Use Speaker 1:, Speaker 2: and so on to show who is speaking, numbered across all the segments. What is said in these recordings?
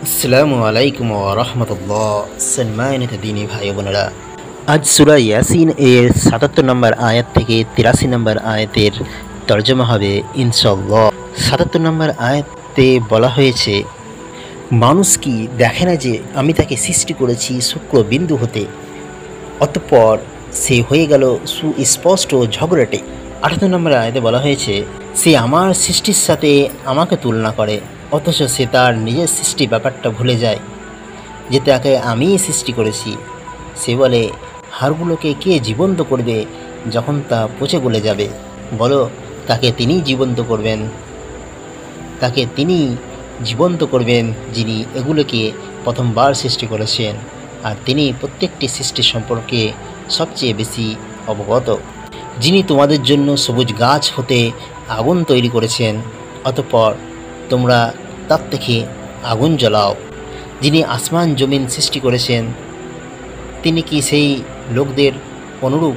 Speaker 1: আসসালামু আলাইকুম ওয়া রাহমাতুল্লাহ। সম্মানিত দিনী ভাই বোনেরা, আজ সূরা ইয়াসিন এর ৭৭ নম্বর আয়াত থেকে ৮৩ নম্বর আয়াতের তর্জমা হবে ইনশাআল্লাহ। ৭৭ নম্বর আয়াতে বলা হয়েছে, মানুষ কি দেখে না যে আমি তাকে সৃষ্টি করেছি শুক্র বিন্দু হতে, অতঃপর সে হয়ে গেল সুস্পষ্ট ঝগড়াটে। ৭৮ নম্বর আয়াতে বলা হয়েছে, সে আমার সৃষ্টির সাথে আমাকে তুলনা করে, অথচ সে তার নিজের সৃষ্টি ব্যাপারটা ভুলে যায় যে তাকে আমিই সৃষ্টি করেছি। সে বলে, হাড়গুলোকে কে জীবন্ত করবে যখন তা পচে গলে যাবে? বলো, তাকে তিনিই জীবন্ত করবেন, তাকে তিনি জীবন্ত করবেন যিনি এগুলোকে প্রথমবার সৃষ্টি করেছেন, আর তিনি প্রত্যেকটি সৃষ্টি সম্পর্কে সবচেয়ে বেশি অবগত। যিনি তোমাদের জন্য সবুজ গাছ হতে আগুন তৈরি করেছেন, অতঃপর তোমরা তার থেকে আগুন জ্বালাও। যিনি আসমান জমিন সৃষ্টি করেছেন, তিনি কি সেই লোকদের অনুরূপ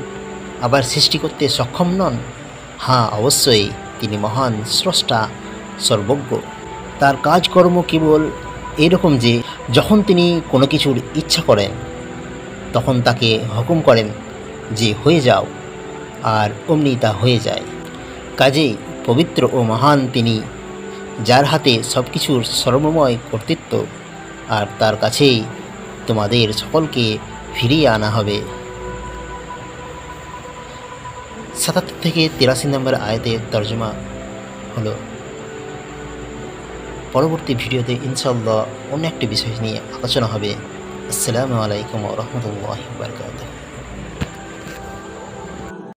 Speaker 1: আবার সৃষ্টি করতে সক্ষম নন? হ্যাঁ, অবশ্যই তিনি মহান স্রষ্টা, সর্বজ্ঞ। তার কাজকর্ম কেবল এরকম যে যখন তিনি কোনো কিছুর ইচ্ছা করেন তখন তাকে হুকুম করেন যে হয়ে যাও, আর অমনি তা হয়ে যায়। কাজেই পবিত্র ও মহান তিনি, যার হাতে সব কিছুর সর্বময় কর্তৃত্ব, আর তার কাছেই তোমাদের সকলকে ফিরিয়ে আনা হবে। ৭৭ থেকে ৮৩ নম্বর আয়াতের তর্জমা হলো। পরবর্তী ভিডিওতে ইনশাআল্লাহ অন্য একটি বিষয় নিয়ে আলোচনা হবে। আসসালামু আলাইকুম ওয়া রাহমাতুল্লাহি ওয়া বারাকাতুহু।